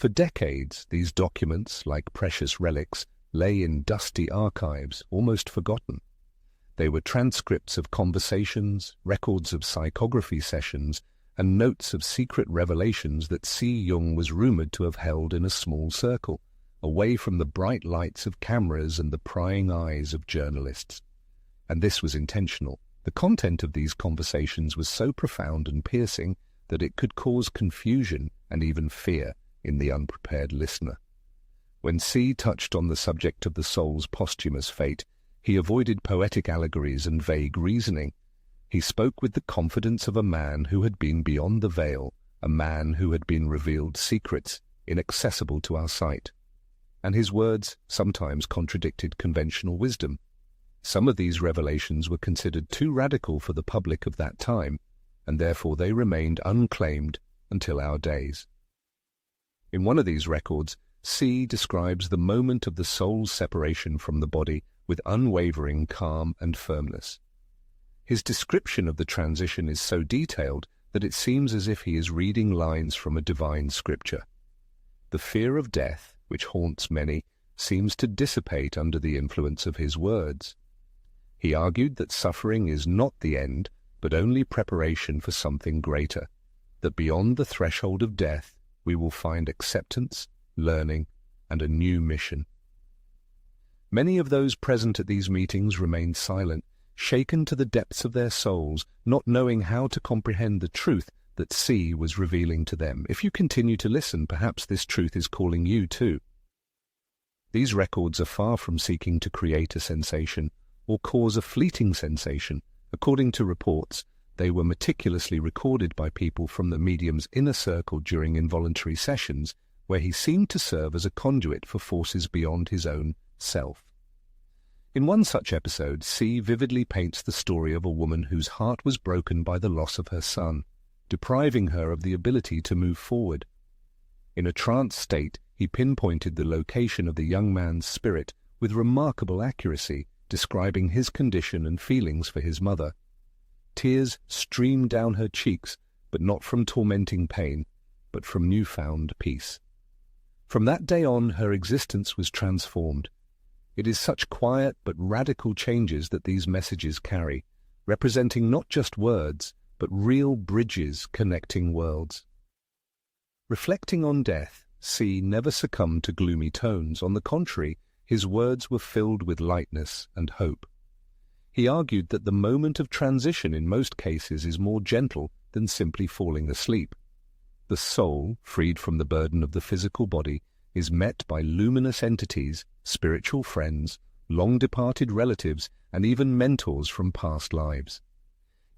For decades, these documents, like precious relics, lay in dusty archives, almost forgotten. They were transcripts of conversations, records of psychography sessions, and notes of secret revelations that Carl Jung was rumored to have held in a small circle, away from the bright lights of cameras and the prying eyes of journalists. And this was intentional. The content of these conversations was so profound and piercing that it could cause confusion and even fear in the unprepared listener. When C touched on the subject of the soul's posthumous fate, he avoided poetic allegories and vague reasoning. He spoke with the confidence of a man who had been beyond the veil, a man who had been revealed secrets inaccessible to our sight. And his words sometimes contradicted conventional wisdom. Some of these revelations were considered too radical for the public of that time, and therefore they remained unclaimed until our days. In one of these records, C describes the moment of the soul's separation from the body with unwavering calm and firmness. His description of the transition is so detailed that it seems as if he is reading lines from a divine scripture. The fear of death, which haunts many, seems to dissipate under the influence of his words. He argued that suffering is not the end, but only preparation for something greater, that beyond the threshold of death we will find acceptance, learning, and a new mission. Many of those present at these meetings remained silent, shaken to the depths of their souls, not knowing how to comprehend the truth that C was revealing to them. If you continue to listen, perhaps this truth is calling you too. These records are far from seeking to create a sensation or cause a fleeting sensation. According to reports, they were meticulously recorded by people from the medium's inner circle during involuntary sessions, where he seemed to serve as a conduit for forces beyond his own self. In one such episode, C vividly paints the story of a woman whose heart was broken by the loss of her son, depriving her of the ability to move forward. In a trance state, he pinpointed the location of the young man's spirit with remarkable accuracy, describing his condition and feelings for his mother. Tears streamed down her cheeks, but not from tormenting pain, but from newfound peace. From that day on, her existence was transformed. It is such quiet but radical changes that these messages carry, representing not just words, but real bridges connecting worlds. Reflecting on death, C never succumbed to gloomy tones. On the contrary, his words were filled with lightness and hope. He argued that the moment of transition in most cases is more gentle than simply falling asleep. The soul, freed from the burden of the physical body, is met by luminous entities, spiritual friends, long-departed relatives, and even mentors from past lives.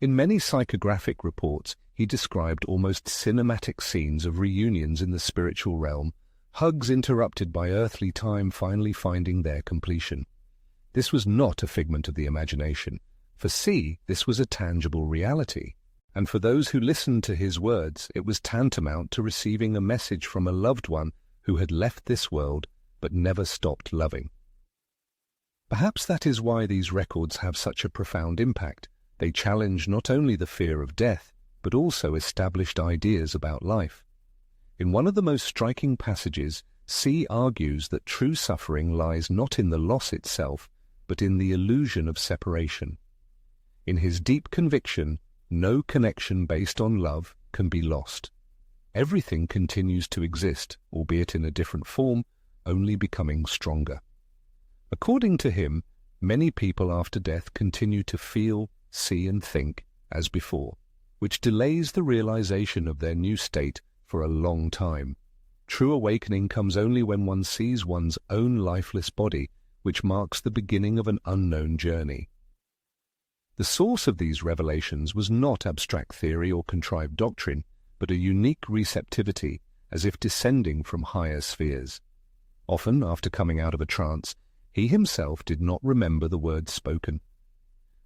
In many psychographic reports, he described almost cinematic scenes of reunions in the spiritual realm, hugs interrupted by earthly time finally finding their completion. This was not a figment of the imagination. For C, this was a tangible reality. And for those who listened to his words, it was tantamount to receiving a message from a loved one who had left this world but never stopped loving. Perhaps that is why these records have such a profound impact. They challenge not only the fear of death, but also established ideas about life. In one of the most striking passages, C argues that true suffering lies not in the loss itself, but in the illusion of separation. In his deep conviction, no connection based on love can be lost. Everything continues to exist, albeit in a different form, only becoming stronger. According to him, many people after death continue to feel, see and think as before, which delays the realization of their new state for a long time. True awakening comes only when one sees one's own lifeless body, which marks the beginning of an unknown journey. The source of these revelations was not abstract theory or contrived doctrine, but a unique receptivity, as if descending from higher spheres. Often, after coming out of a trance, he himself did not remember the words spoken.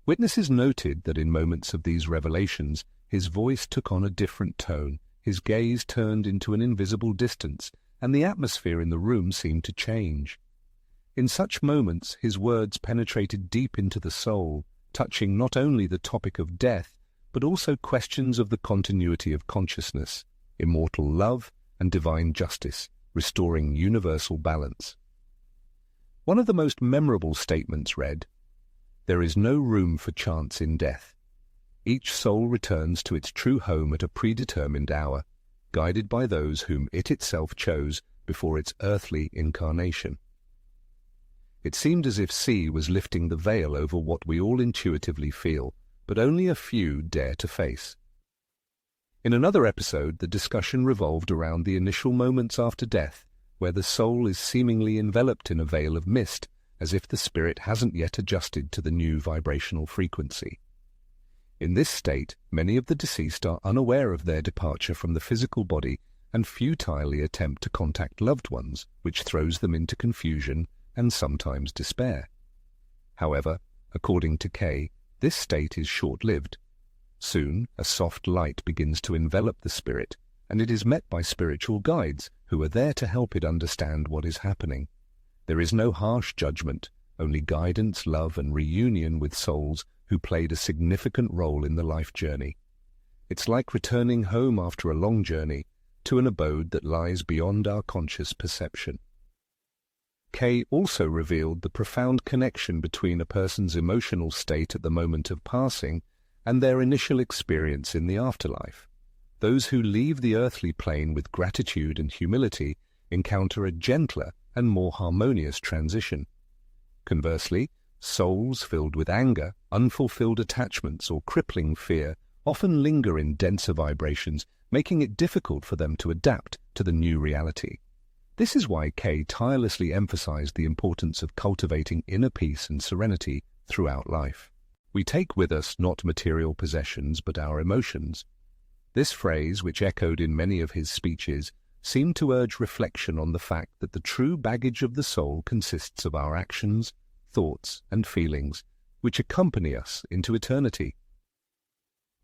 Witnesses noted that in moments of these revelations, his voice took on a different tone, his gaze turned into an invisible distance, and the atmosphere in the room seemed to change. In such moments, his words penetrated deep into the soul, touching not only the topic of death, but also questions of the continuity of consciousness, immortal love, and divine justice, restoring universal balance. One of the most memorable statements read, "There is no room for chance in death. Each soul returns to its true home at a predetermined hour, guided by those whom it itself chose before its earthly incarnation." It seemed as if C was lifting the veil over what we all intuitively feel, but only a few dare to face. In another episode, the discussion revolved around the initial moments after death, where the soul is seemingly enveloped in a veil of mist, as if the spirit hasn't yet adjusted to the new vibrational frequency. In this state, many of the deceased are unaware of their departure from the physical body and futilely attempt to contact loved ones, which throws them into confusion and sometimes despair. However, according to Kay, this state is short-lived. Soon, a soft light begins to envelop the spirit, and it is met by spiritual guides who are there to help it understand what is happening. There is no harsh judgment, only guidance, love, and reunion with souls who played a significant role in the life journey. It's like returning home after a long journey to an abode that lies beyond our conscious perception. Kay also revealed the profound connection between a person's emotional state at the moment of passing and their initial experience in the afterlife. Those who leave the earthly plane with gratitude and humility encounter a gentler and more harmonious transition. Conversely, souls filled with anger, unfulfilled attachments, or crippling fear often linger in denser vibrations, making it difficult for them to adapt to the new reality. This is why Kay tirelessly emphasized the importance of cultivating inner peace and serenity throughout life. We take with us not material possessions but our emotions. This phrase, which echoed in many of his speeches, seemed to urge reflection on the fact that the true baggage of the soul consists of our actions, thoughts, and feelings, which accompany us into eternity.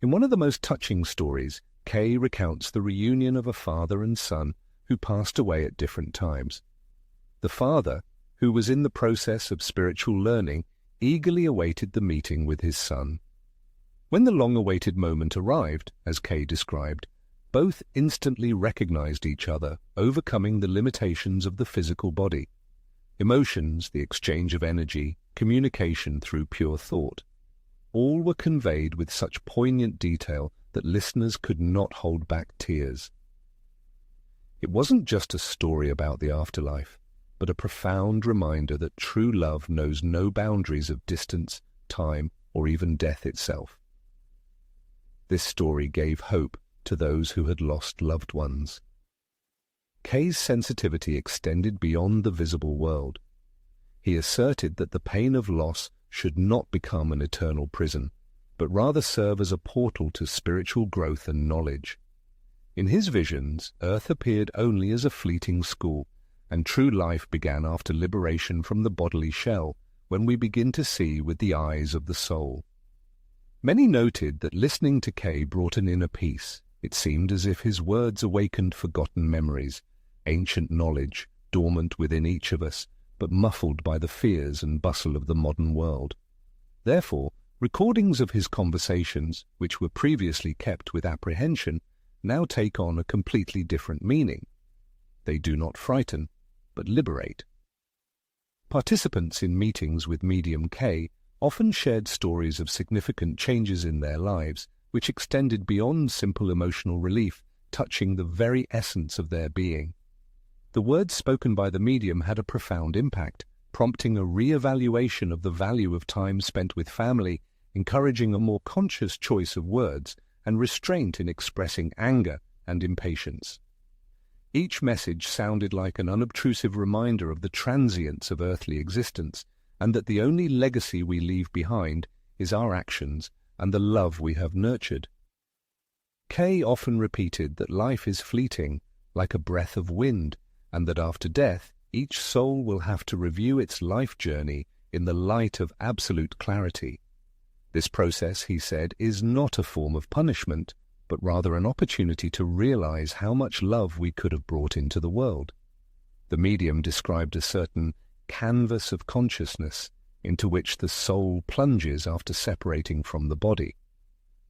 In one of the most touching stories, Kay recounts the reunion of a father and son who passed away at different times. The father, who was in the process of spiritual learning, eagerly awaited the meeting with his son. When the long-awaited moment arrived, as Kay described, both instantly recognized each other, overcoming the limitations of the physical body. Emotions, the exchange of energy, communication through pure thought, all were conveyed with such poignant detail that listeners could not hold back tears. It wasn't just a story about the afterlife, but a profound reminder that true love knows no boundaries of distance, time, or even death itself. This story gave hope to those who had lost loved ones. Kay's sensitivity extended beyond the visible world. He asserted that the pain of loss should not become an eternal prison, but rather serve as a portal to spiritual growth and knowledge. In his visions, Earth appeared only as a fleeting school, and true life began after liberation from the bodily shell, when we begin to see with the eyes of the soul. Many noted that listening to Kay brought an inner peace. It seemed as if his words awakened forgotten memories, ancient knowledge, dormant within each of us, but muffled by the fears and bustle of the modern world. Therefore, recordings of his conversations, which were previously kept with apprehension, now take on a completely different meaning. They do not frighten, but liberate. Participants in meetings with medium Kay often shared stories of significant changes in their lives, which extended beyond simple emotional relief, touching the very essence of their being. The words spoken by the medium had a profound impact, prompting a re-evaluation of the value of time spent with family, encouraging a more conscious choice of words and restraint in expressing anger and impatience. Each message sounded like an unobtrusive reminder of the transience of earthly existence, and that the only legacy we leave behind is our actions and the love we have nurtured. Kay often repeated that life is fleeting, like a breath of wind, and that after death, each soul will have to review its life journey in the light of absolute clarity. This process, he said, is not a form of punishment, but rather an opportunity to realize how much love we could have brought into the world. The medium described a certain canvas of consciousness into which the soul plunges after separating from the body.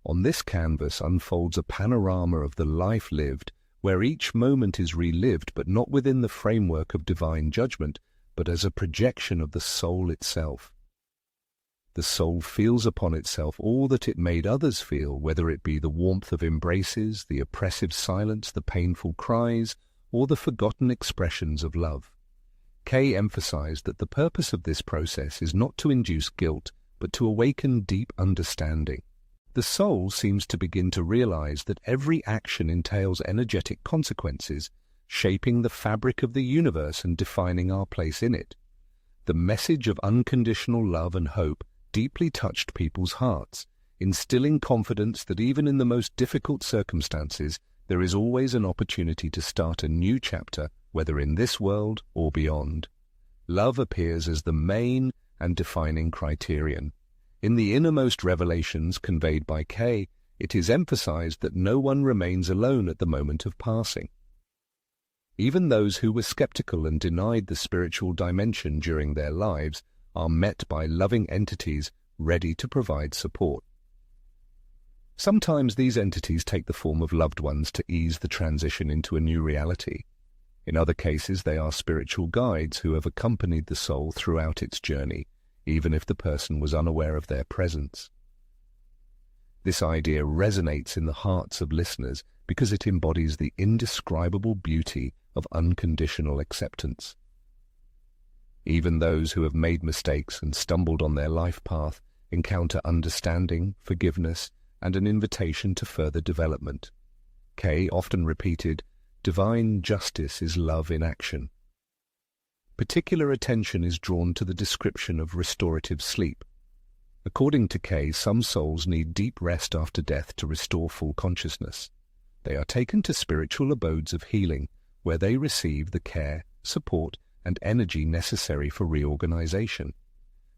On this canvas unfolds a panorama of the life lived, where each moment is relived but not within the framework of divine judgment, but as a projection of the soul itself. The soul feels upon itself all that it made others feel, whether it be the warmth of embraces, the oppressive silence, the painful cries, or the forgotten expressions of love. Kay emphasized that the purpose of this process is not to induce guilt, but to awaken deep understanding. The soul seems to begin to realize that every action entails energetic consequences, shaping the fabric of the universe and defining our place in it. The message of unconditional love and hope deeply touched people's hearts, instilling confidence that even in the most difficult circumstances, there is always an opportunity to start a new chapter, whether in this world or beyond. Love appears as the main and defining criterion. In the innermost revelations conveyed by Kay, it is emphasized that no one remains alone at the moment of passing. Even those who were skeptical and denied the spiritual dimension during their lives are met by loving entities ready to provide support. Sometimes these entities take the form of loved ones to ease the transition into a new reality. In other cases, they are spiritual guides who have accompanied the soul throughout its journey, even if the person was unaware of their presence. This idea resonates in the hearts of listeners because it embodies the indescribable beauty of unconditional acceptance. Even those who have made mistakes and stumbled on their life path encounter understanding, forgiveness, and an invitation to further development. Kay often repeated, "Divine justice is love in action." Particular attention is drawn to the description of restorative sleep. According to Kay, some souls need deep rest after death to restore full consciousness. They are taken to spiritual abodes of healing, where they receive the care, support, and energy necessary for reorganization.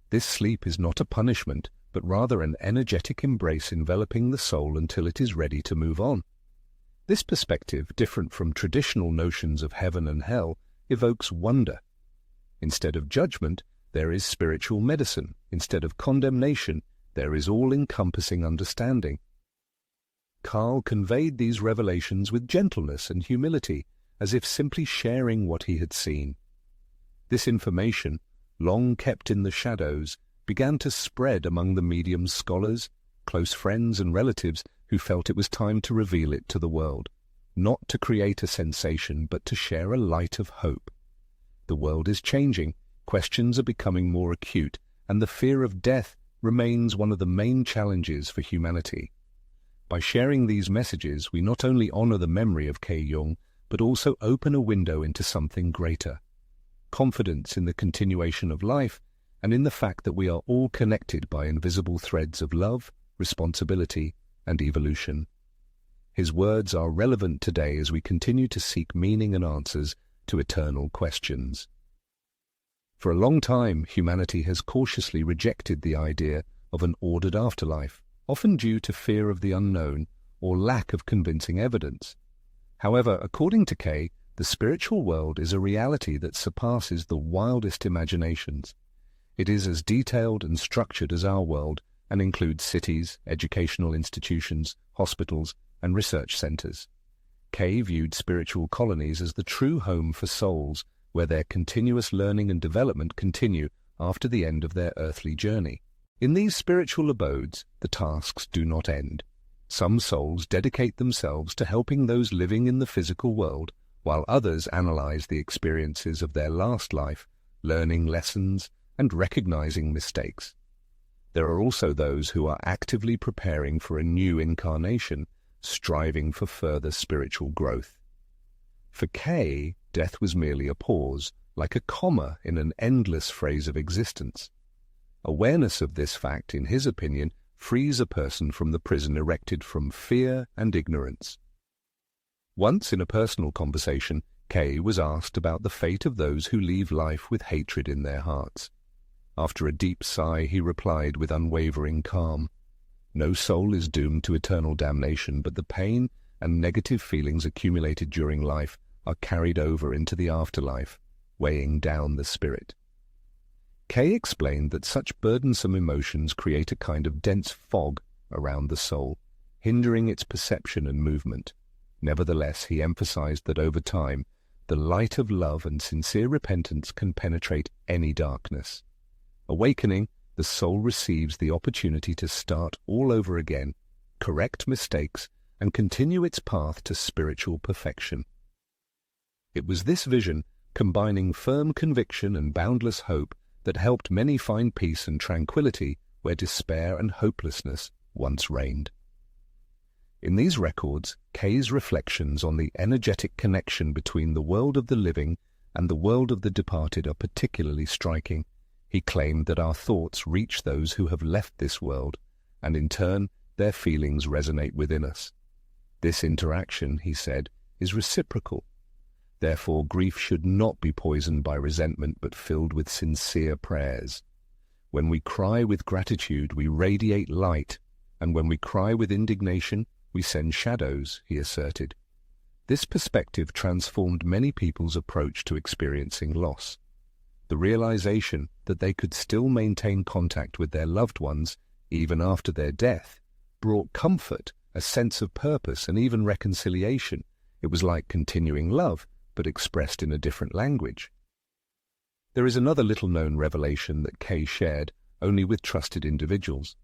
This sleep is not a punishment, but rather an energetic embrace enveloping the soul until it is ready to move on. This perspective, different from traditional notions of heaven and hell, evokes wonder. Instead of judgment, there is spiritual medicine. Instead of condemnation, there is all-encompassing understanding. Carl conveyed these revelations with gentleness and humility, as if simply sharing what he had seen. This information, long kept in the shadows, began to spread among the medium's scholars, close friends and relatives who felt it was time to reveal it to the world, not to create a sensation but to share a light of hope. The world is changing, questions are becoming more acute, and the fear of death remains one of the main challenges for humanity. By sharing these messages, we not only honor the memory of Carl Jung, but also open a window into something greater. Confidence in the continuation of life, and in the fact that we are all connected by invisible threads of love, responsibility, and evolution. His words are relevant today as we continue to seek meaning and answers to eternal questions. For a long time, humanity has cautiously rejected the idea of an ordered afterlife, often due to fear of the unknown or lack of convincing evidence. However, according to Kay, the spiritual world is a reality that surpasses the wildest imaginations. It is as detailed and structured as our world and includes cities, educational institutions, hospitals, and research centers. Kay viewed spiritual colonies as the true home for souls, where their continuous learning and development continue after the end of their earthly journey. In these spiritual abodes, the tasks do not end. Some souls dedicate themselves to helping those living in the physical world, while others analyze the experiences of their last life, learning lessons and recognizing mistakes. There are also those who are actively preparing for a new incarnation, striving for further spiritual growth. For Kay, death was merely a pause, like a comma in an endless phrase of existence. Awareness of this fact, in his opinion, frees a person from the prison erected from fear and ignorance. Once in a personal conversation, Kay was asked about the fate of those who leave life with hatred in their hearts. After a deep sigh, he replied with unwavering calm, "No soul is doomed to eternal damnation, but the pain and negative feelings accumulated during life are carried over into the afterlife, weighing down the spirit." Kay explained that such burdensome emotions create a kind of dense fog around the soul, hindering its perception and movement. Nevertheless, he emphasized that over time, the light of love and sincere repentance can penetrate any darkness. Awakening, the soul receives the opportunity to start all over again, correct mistakes, and continue its path to spiritual perfection. It was this vision, combining firm conviction and boundless hope, that helped many find peace and tranquility where despair and hopelessness once reigned. In these records, Kay's reflections on the energetic connection between the world of the living and the world of the departed are particularly striking. He claimed that our thoughts reach those who have left this world, and in turn, their feelings resonate within us. This interaction, he said, is reciprocal. Therefore, grief should not be poisoned by resentment but filled with sincere prayers. When we cry with gratitude, we radiate light, and when we cry with indignation, we send shadows, he asserted. This perspective transformed many people's approach to experiencing loss. The realization that they could still maintain contact with their loved ones, even after their death, brought comfort, a sense of purpose, and even reconciliation. It was like continuing love, but expressed in a different language. There is another little-known revelation that Kay shared only with trusted individuals.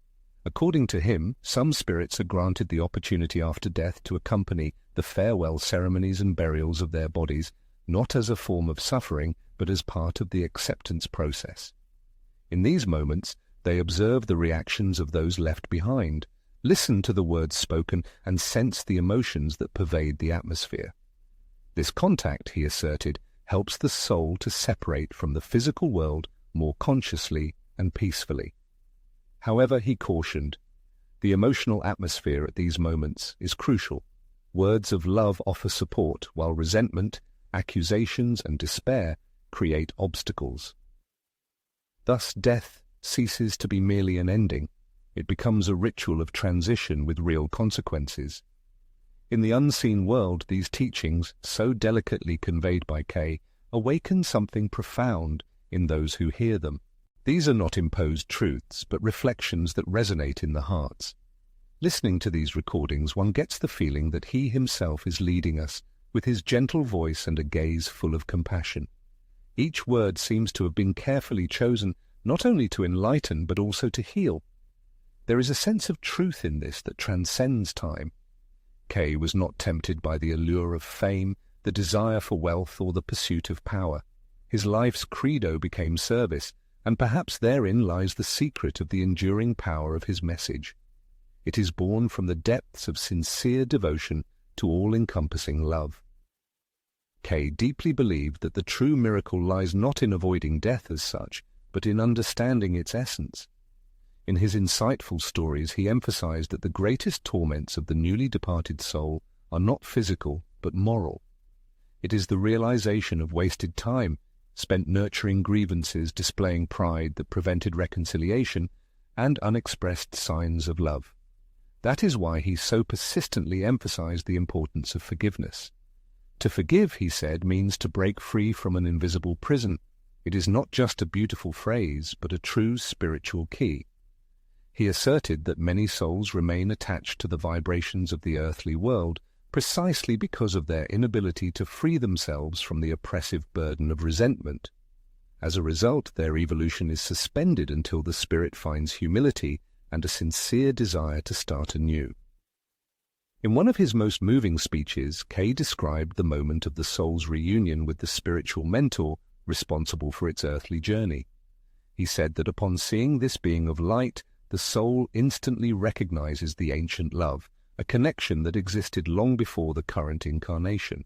According to him, some spirits are granted the opportunity after death to accompany the farewell ceremonies and burials of their bodies, not as a form of suffering, but as part of the acceptance process. In these moments, they observe the reactions of those left behind, listen to the words spoken, and sense the emotions that pervade the atmosphere. This contact, he asserted, helps the soul to separate from the physical world more consciously and peacefully. However, he cautioned, the emotional atmosphere at these moments is crucial. Words of love offer support, while resentment, accusations, and despair create obstacles. Thus, death ceases to be merely an ending. It becomes a ritual of transition with real consequences. In the unseen world, these teachings, so delicately conveyed by Kay, awaken something profound in those who hear them. These are not imposed truths, but reflections that resonate in the hearts. Listening to these recordings, one gets the feeling that he himself is leading us, with his gentle voice and a gaze full of compassion. Each word seems to have been carefully chosen, not only to enlighten, but also to heal. There is a sense of truth in this that transcends time. Kay was not tempted by the allure of fame, the desire for wealth, or the pursuit of power. His life's credo became service, and perhaps therein lies the secret of the enduring power of his message. It is born from the depths of sincere devotion to all-encompassing love. Kay deeply believed that the true miracle lies not in avoiding death as such, but in understanding its essence. In his insightful stories, he emphasized that the greatest torments of the newly departed soul are not physical, but moral. It is the realization of wasted time, spent nurturing grievances, displaying pride that prevented reconciliation, and unexpressed signs of love. That is why he so persistently emphasized the importance of forgiveness. To forgive, he said, means to break free from an invisible prison. It is not just a beautiful phrase, but a true spiritual key. He asserted that many souls remain attached to the vibrations of the earthly world precisely because of their inability to free themselves from the oppressive burden of resentment. As a result, their evolution is suspended until the spirit finds humility and a sincere desire to start anew. In one of his most moving speeches, Kay described the moment of the soul's reunion with the spiritual mentor responsible for its earthly journey. He said that upon seeing this being of light, the soul instantly recognizes the ancient love, a connection that existed long before the current incarnation.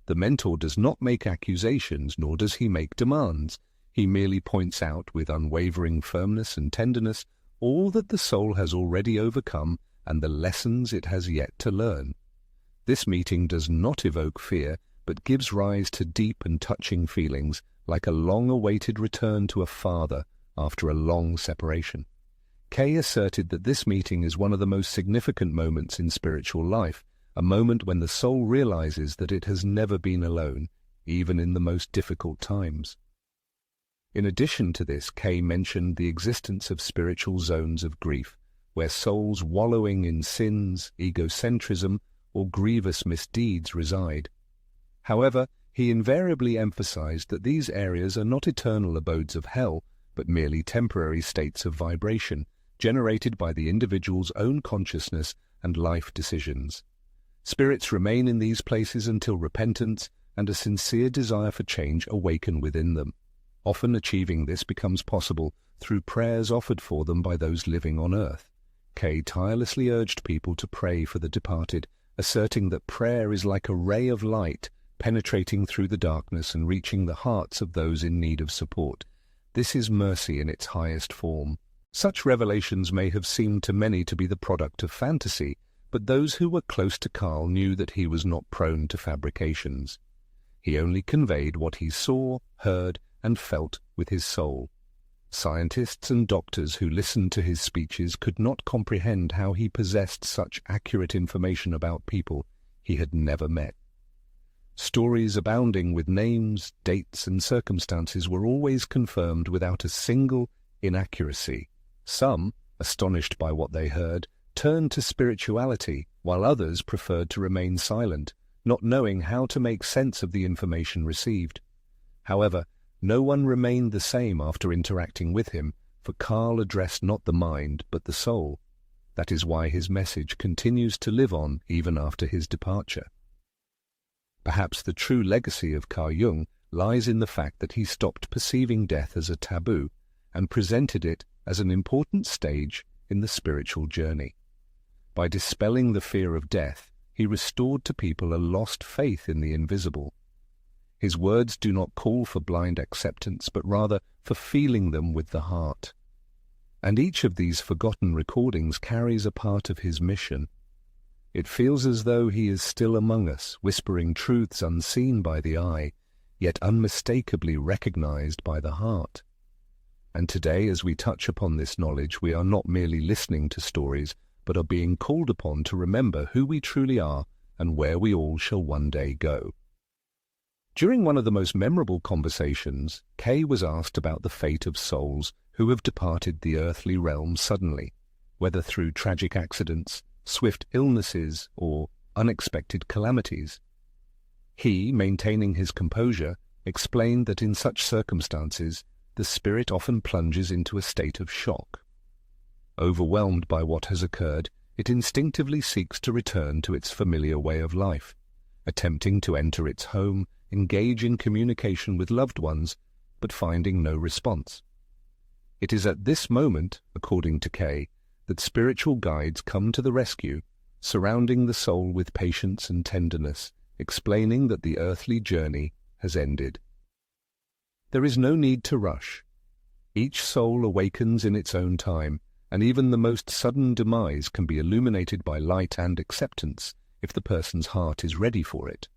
The mentor does not make accusations, nor does he make demands. He merely points out with unwavering firmness and tenderness all that the soul has already overcome and the lessons it has yet to learn. This meeting does not evoke fear, but gives rise to deep and touching feelings, like a long-awaited return to a father after a long separation. Kay asserted that this meeting is one of the most significant moments in spiritual life, a moment when the soul realizes that it has never been alone, even in the most difficult times. In addition to this, Kay mentioned the existence of spiritual zones of grief, where souls wallowing in sins, egocentrism, or grievous misdeeds reside. However, he invariably emphasized that these areas are not eternal abodes of hell, but merely temporary states of vibration generated by the individual's own consciousness and life decisions. Spirits remain in these places until repentance and a sincere desire for change awaken within them. Often achieving this becomes possible through prayers offered for them by those living on earth. Kay tirelessly urged people to pray for the departed, asserting that prayer is like a ray of light penetrating through the darkness and reaching the hearts of those in need of support. This is mercy in its highest form. Such revelations may have seemed to many to be the product of fantasy, but those who were close to Carl knew that he was not prone to fabrications. He only conveyed what he saw, heard, and felt with his soul. Scientists and doctors who listened to his speeches could not comprehend how he possessed such accurate information about people he had never met. Stories abounding with names, dates, and circumstances were always confirmed without a single inaccuracy. Some, astonished by what they heard, turned to spirituality, while others preferred to remain silent, not knowing how to make sense of the information received. However, no one remained the same after interacting with him, for Carl addressed not the mind but the soul. That is why his message continues to live on even after his departure. Perhaps the true legacy of Carl Jung lies in the fact that he stopped perceiving death as a taboo and presented it as an important stage in the spiritual journey. By dispelling the fear of death, he restored to people a lost faith in the invisible. His words do not call for blind acceptance, but rather for feeling them with the heart. And each of these forgotten recordings carries a part of his mission. It feels as though he is still among us, whispering truths unseen by the eye, yet unmistakably recognized by the heart. And today, as we touch upon this knowledge, we are not merely listening to stories, but are being called upon to remember who we truly are and where we all shall one day go. During one of the most memorable conversations, Kay was asked about the fate of souls who have departed the earthly realm suddenly, whether through tragic accidents, swift illnesses, or unexpected calamities. He, maintaining his composure, explained that in such circumstances the spirit often plunges into a state of shock. Overwhelmed by what has occurred, it instinctively seeks to return to its familiar way of life, attempting to enter its home, engage in communication with loved ones, but finding no response. It is at this moment, according to Kay, that spiritual guides come to the rescue, surrounding the soul with patience and tenderness, explaining that the earthly journey has ended. There is no need to rush. Each soul awakens in its own time, and even the most sudden demise can be illuminated by light and acceptance if the person's heart is ready for it.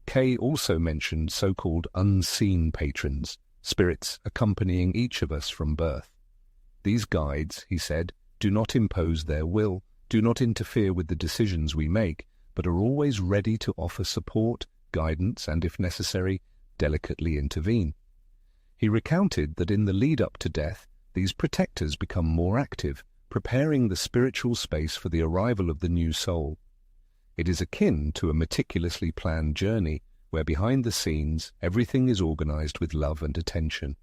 Kay also mentioned so-called unseen patrons, spirits accompanying each of us from birth. These guides, he said, do not impose their will, do not interfere with the decisions we make, but are always ready to offer support, guidance, and, if necessary, delicately intervene. He recounted that in the lead-up to death, these protectors become more active, preparing the spiritual space for the arrival of the new soul. It is akin to a meticulously planned journey, where behind the scenes everything is organized with love and attention.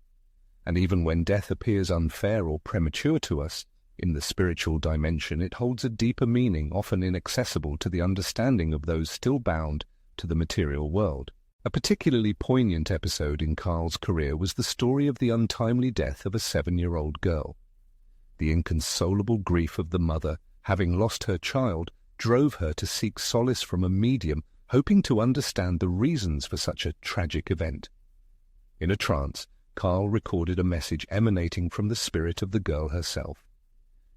And even when death appears unfair or premature to us, in the spiritual dimension it holds a deeper meaning, often inaccessible to the understanding of those still bound to the material world. A particularly poignant episode in Carl's career was the story of the untimely death of a 7-year-old girl. The inconsolable grief of the mother, having lost her child, drove her to seek solace from a medium, hoping to understand the reasons for such a tragic event. In a trance, Carl recorded a message emanating from the spirit of the girl herself.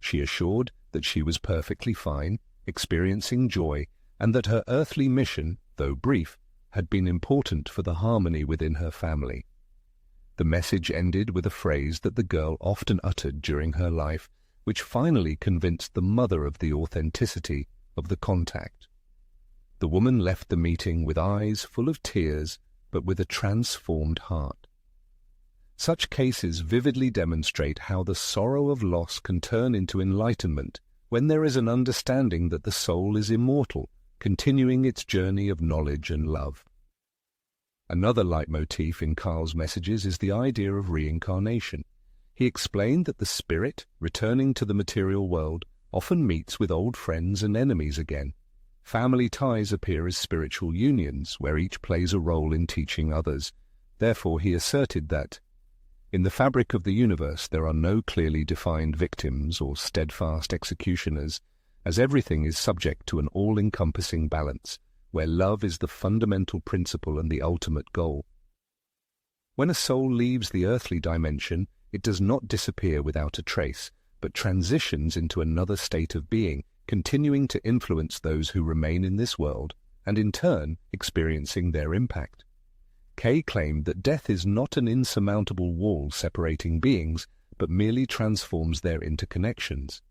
She assured that she was perfectly fine, experiencing joy, and that her earthly mission, though brief, had been important for the harmony within her family. The message ended with a phrase that the girl often uttered during her life, which finally convinced the mother of the authenticity of the contact. The woman left the meeting with eyes full of tears, but with a transformed heart. Such cases vividly demonstrate how the sorrow of loss can turn into enlightenment when there is an understanding that the soul is immortal, continuing its journey of knowledge and love. Another leitmotif in Carl's messages is the idea of reincarnation. He explained that the spirit, returning to the material world, often meets with old friends and enemies again. Family ties appear as spiritual unions, where each plays a role in teaching others. Therefore, he asserted that, in the fabric of the universe there are no clearly defined victims or steadfast executioners, as everything is subject to an all-encompassing balance, where love is the fundamental principle and the ultimate goal. When a soul leaves the earthly dimension, it does not disappear without a trace, but transitions into another state of being, continuing to influence those who remain in this world, and in turn experiencing their impact. Kay claimed that death is not an insurmountable wall separating beings, but merely transforms their interconnections.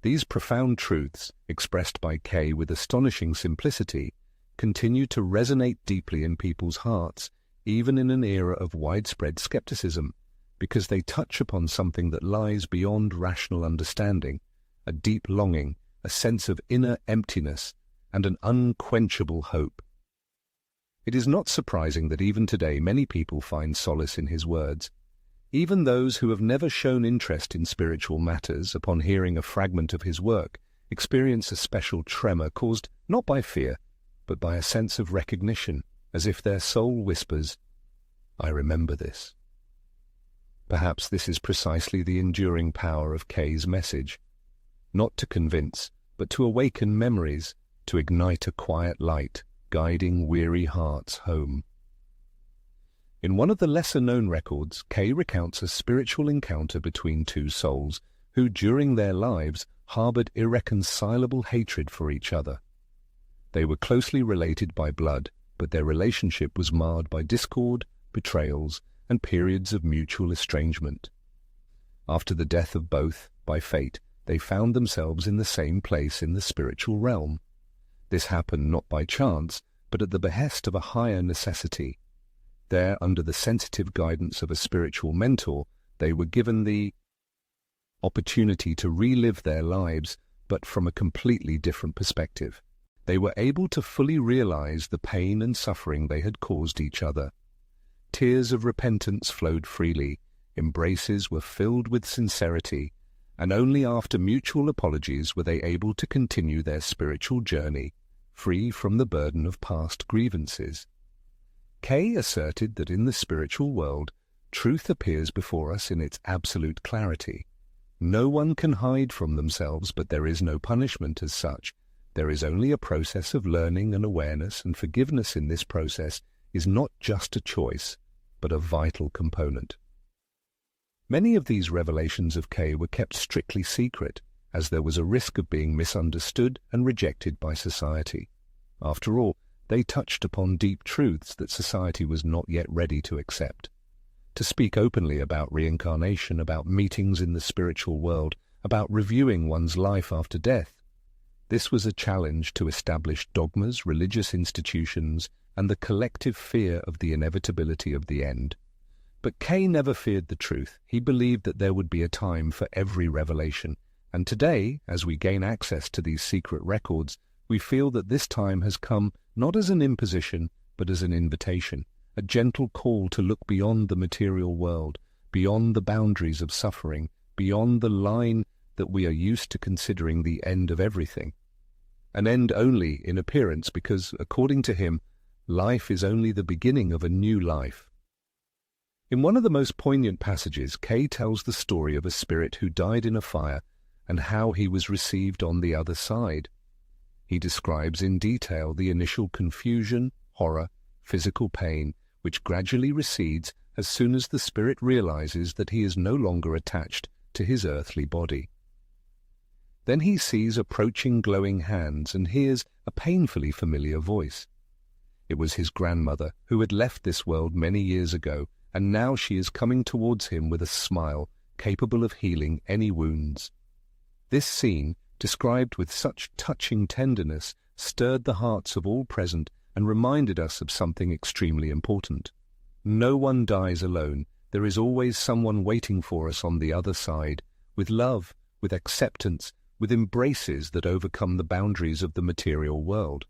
These profound truths, expressed by Kay with astonishing simplicity, continue to resonate deeply in people's hearts, even in an era of widespread skepticism, because they touch upon something that lies beyond rational understanding, a deep longing, a sense of inner emptiness, and an unquenchable hope. It is not surprising that even today many people find solace in his words. Even those who have never shown interest in spiritual matters, upon hearing a fragment of his work, experience a special tremor caused not by fear, but by a sense of recognition, as if their soul whispers, "I remember this." Perhaps this is precisely the enduring power of Kay's message. Not to convince, but to awaken memories, to ignite a quiet light, guiding weary hearts home. In one of the lesser-known records, Kay recounts a spiritual encounter between two souls who, during their lives, harbored irreconcilable hatred for each other. They were closely related by blood, but their relationship was marred by discord, betrayals, and periods of mutual estrangement. After the death of both, by fate, they found themselves in the same place in the spiritual realm. This happened not by chance, but at the behest of a higher necessity. There, under the sensitive guidance of a spiritual mentor, they were given the opportunity to relive their lives, but from a completely different perspective. They were able to fully realize the pain and suffering they had caused each other. Tears of repentance flowed freely, embraces were filled with sincerity, and only after mutual apologies were they able to continue their spiritual journey, free from the burden of past grievances. Kay asserted that in the spiritual world, truth appears before us in its absolute clarity. No one can hide from themselves, but there is no punishment as such. There is only a process of learning and awareness, and forgiveness in this process is not just a choice, but a vital component. Many of these revelations of Kay were kept strictly secret, as there was a risk of being misunderstood and rejected by society. After all, they touched upon deep truths that society was not yet ready to accept. To speak openly about reincarnation, about meetings in the spiritual world, about reviewing one's life after death, this was a challenge to established dogmas, religious institutions, and the collective fear of the inevitability of the end. But Kay never feared the truth. He believed that there would be a time for every revelation, and today, as we gain access to these secret records, we feel that this time has come not as an imposition, but as an invitation, a gentle call to look beyond the material world, beyond the boundaries of suffering, beyond the line that we are used to considering the end of everything. An end only in appearance, because, according to him, life is only the beginning of a new life. In one of the most poignant passages, Kay tells the story of a spirit who died in a fire and how he was received on the other side. He describes in detail the initial confusion, horror, physical pain, which gradually recedes as soon as the spirit realizes that he is no longer attached to his earthly body. Then he sees approaching glowing hands and hears a painfully familiar voice. It was his grandmother, who had left this world many years ago, and now she is coming towards him with a smile capable of healing any wounds. This scene, described with such touching tenderness, stirred the hearts of all present and reminded us of something extremely important. No one dies alone. There is always someone waiting for us on the other side, with love, with acceptance, with embraces that overcome the boundaries of the material world.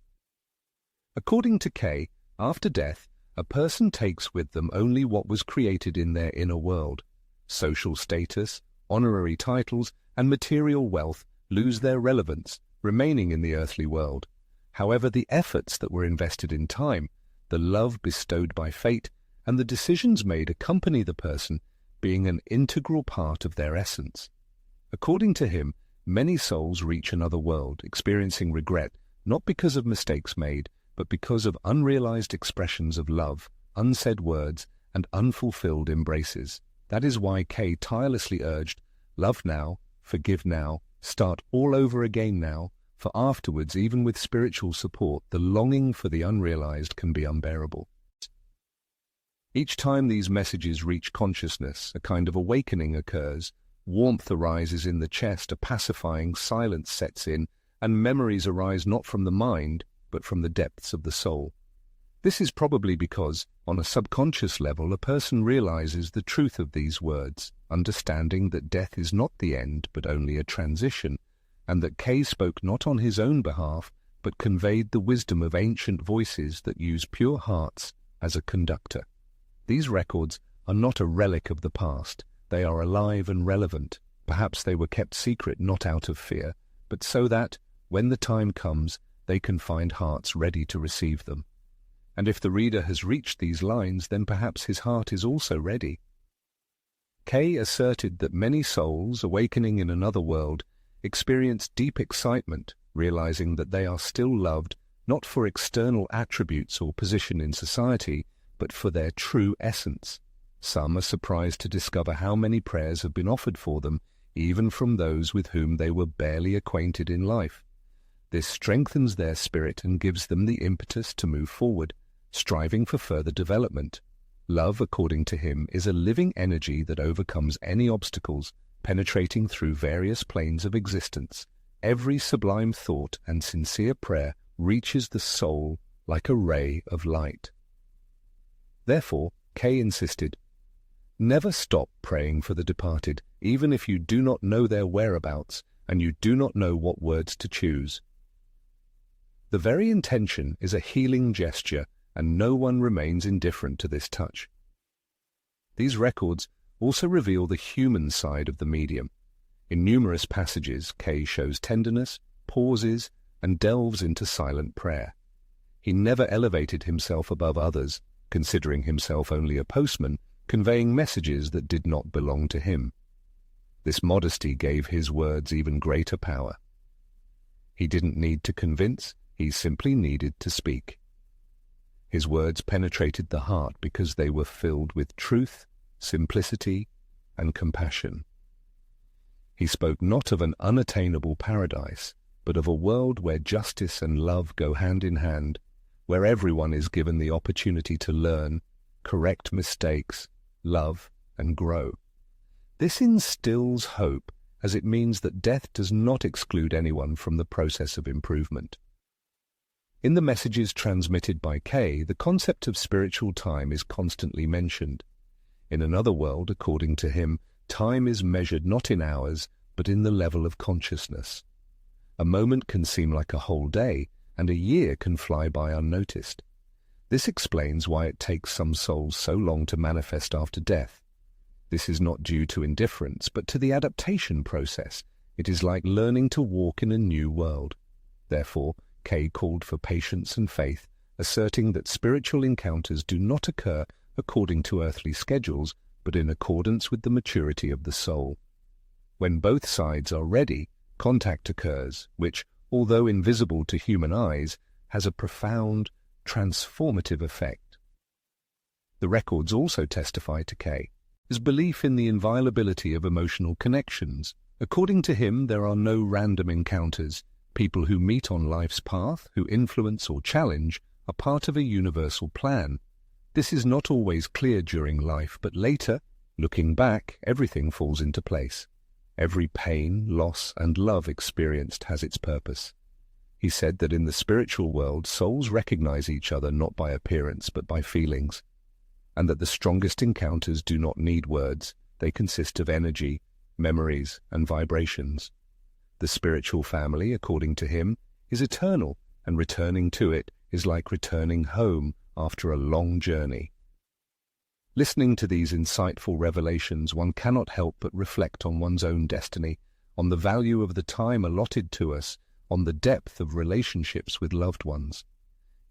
According to Kay, after death, a person takes with them only what was created in their inner world. Social status, honorary titles, and material wealth lose their relevance, remaining in the earthly world. However, the efforts that were invested in time, the love bestowed by fate, and the decisions made accompany the person, being an integral part of their essence. According to him, many souls reach another world, experiencing regret, not because of mistakes made, but because of unrealized expressions of love, unsaid words, and unfulfilled embraces. That is why Kay tirelessly urged, love now, forgive now, start all over again now, for afterwards, even with spiritual support, the longing for the unrealized can be unbearable. Each time these messages reach consciousness, a kind of awakening occurs, warmth arises in the chest, a pacifying silence sets in, and memories arise not from the mind, but from the depths of the soul. This is probably because, on a subconscious level, a person realizes the truth of these words, understanding that death is not the end, but only a transition, and that Kay spoke not on his own behalf, but conveyed the wisdom of ancient voices that use pure hearts as a conductor. These records are not a relic of the past. They are alive and relevant. Perhaps they were kept secret not out of fear, but so that, when the time comes, they can find hearts ready to receive them. And if the reader has reached these lines, then perhaps his heart is also ready. Kay asserted that many souls, awakening in another world, experience deep excitement, realizing that they are still loved not for external attributes or position in society, but for their true essence. Some are surprised to discover how many prayers have been offered for them, even from those with whom they were barely acquainted in life. This strengthens their spirit and gives them the impetus to move forward, striving for further development. Love, according to him, is a living energy that overcomes any obstacles, penetrating through various planes of existence. Every sublime thought and sincere prayer reaches the soul like a ray of light. Therefore, Kay insisted, never stop praying for the departed, even if you do not know their whereabouts and you do not know what words to choose. The very intention is a healing gesture, and no one remains indifferent to this touch. These records also reveal the human side of the medium. In numerous passages, Kay shows tenderness, pauses, and delves into silent prayer. He never elevated himself above others, considering himself only a postman, conveying messages that did not belong to him. This modesty gave his words even greater power. He didn't need to convince, he simply needed to speak. His words penetrated the heart because they were filled with truth, simplicity, and compassion. He spoke not of an unattainable paradise, but of a world where justice and love go hand in hand, where everyone is given the opportunity to learn, correct mistakes, love, and grow. This instills hope, as it means that death does not exclude anyone from the process of improvement. In the messages transmitted by Kay, the concept of spiritual time is constantly mentioned. In another world, according to him, time is measured not in hours, but in the level of consciousness. A moment can seem like a whole day, and a year can fly by unnoticed. This explains why it takes some souls so long to manifest after death. This is not due to indifference, but to the adaptation process. It is like learning to walk in a new world. Therefore, Kay called for patience and faith, asserting that spiritual encounters do not occur according to earthly schedules, but in accordance with the maturity of the soul. When both sides are ready, contact occurs, which, although invisible to human eyes, has a profound, transformative effect. The records also testify to Kay his belief in the inviolability of emotional connections. According to him, there are no random encounters. People who meet on life's path, who influence or challenge, are part of a universal plan. This is not always clear during life, but later, looking back, everything falls into place. Every pain, loss, and love experienced has its purpose. He said that in the spiritual world, souls recognize each other not by appearance, but by feelings, and that the strongest encounters do not need words. They consist of energy, memories, and vibrations. The spiritual family, according to him, is eternal, and returning to it is like returning home after a long journey. Listening to these insightful revelations, one cannot help but reflect on one's own destiny, on the value of the time allotted to us, on the depth of relationships with loved ones.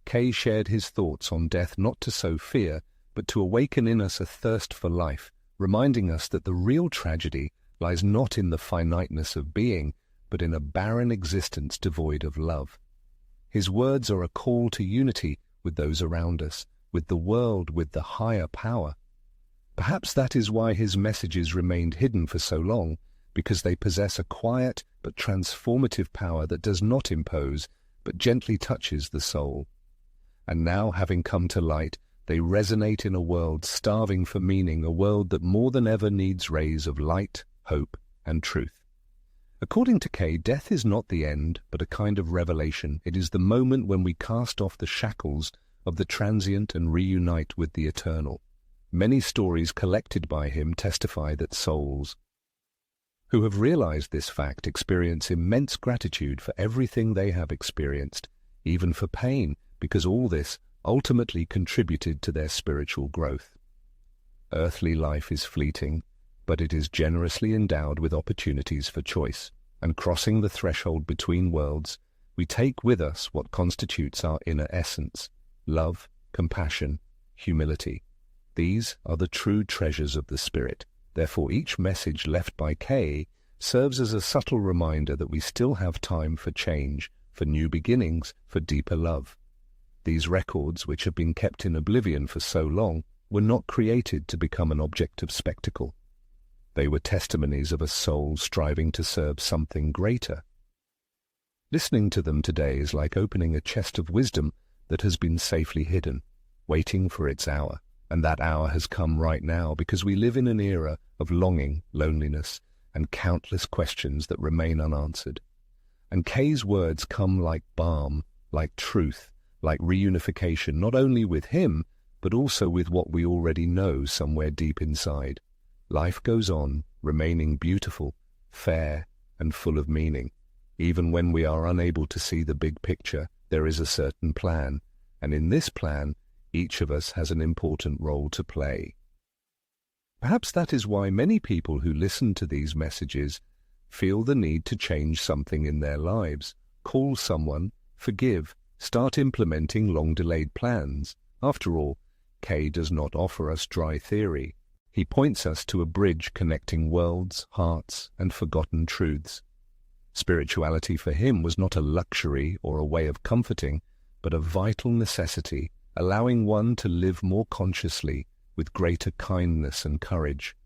Kay shared his thoughts on death not to sow fear, but to awaken in us a thirst for life, reminding us that the real tragedy lies not in the finiteness of being, but in a barren existence devoid of love. His words are a call to unity with those around us, with the world, with the higher power. Perhaps that is why his messages remained hidden for so long, because they possess a quiet but transformative power that does not impose, but gently touches the soul. And now, having come to light, they resonate in a world starving for meaning, a world that more than ever needs rays of light, hope, and truth. According to Kay, death is not the end, but a kind of revelation. It is the moment when we cast off the shackles of the transient and reunite with the eternal. Many stories collected by him testify that souls who have realized this fact experience immense gratitude for everything they have experienced, even for pain, because all this ultimately contributed to their spiritual growth. Earthly life is fleeting, but it is generously endowed with opportunities for choice, and crossing the threshold between worlds, we take with us what constitutes our inner essence: love, compassion, humility. These are the true treasures of the spirit. Therefore, each message left by Kay serves as a subtle reminder that we still have time for change, for new beginnings, for deeper love. These records, which have been kept in oblivion for so long, were not created to become an object of spectacle. They were testimonies of a soul striving to serve something greater. Listening to them today is like opening a chest of wisdom that has been safely hidden, waiting for its hour. And that hour has come right now, because we live in an era of longing, loneliness, and countless questions that remain unanswered. And Kay's words come like balm, like truth, like reunification, not only with him, but also with what we already know somewhere deep inside. Life goes on, remaining beautiful, fair, and full of meaning. Even when we are unable to see the big picture, there is a certain plan, and in this plan, each of us has an important role to play. Perhaps that is why many people who listen to these messages feel the need to change something in their lives, call someone, forgive, start implementing long-delayed plans. After all, Kay does not offer us dry theory. He points us to a bridge connecting worlds, hearts, and forgotten truths. Spirituality for him was not a luxury or a way of comforting, but a vital necessity, allowing one to live more consciously, with greater kindness and courage.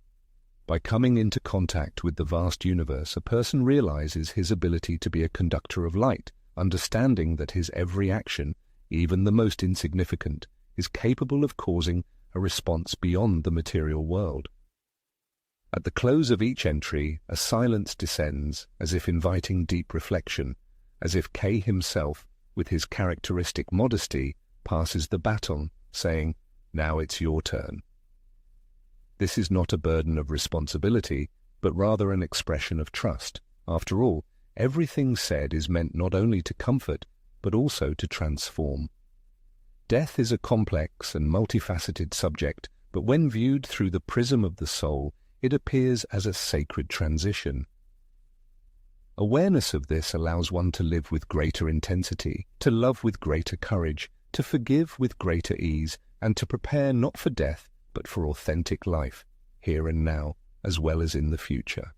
By coming into contact with the vast universe, a person realizes his ability to be a conductor of light, understanding that his every action, even the most insignificant, is capable of causing a response beyond the material world. At the close of each entry, a silence descends, as if inviting deep reflection, as if Kay himself, with his characteristic modesty, passes the baton, saying, "Now it's your turn." This is not a burden of responsibility, but rather an expression of trust. After all, everything said is meant not only to comfort, but also to transform. Death is a complex and multifaceted subject, but when viewed through the prism of the soul, it appears as a sacred transition. Awareness of this allows one to live with greater intensity, to love with greater courage, to forgive with greater ease, and to prepare not for death, but for authentic life, here and now, as well as in the future.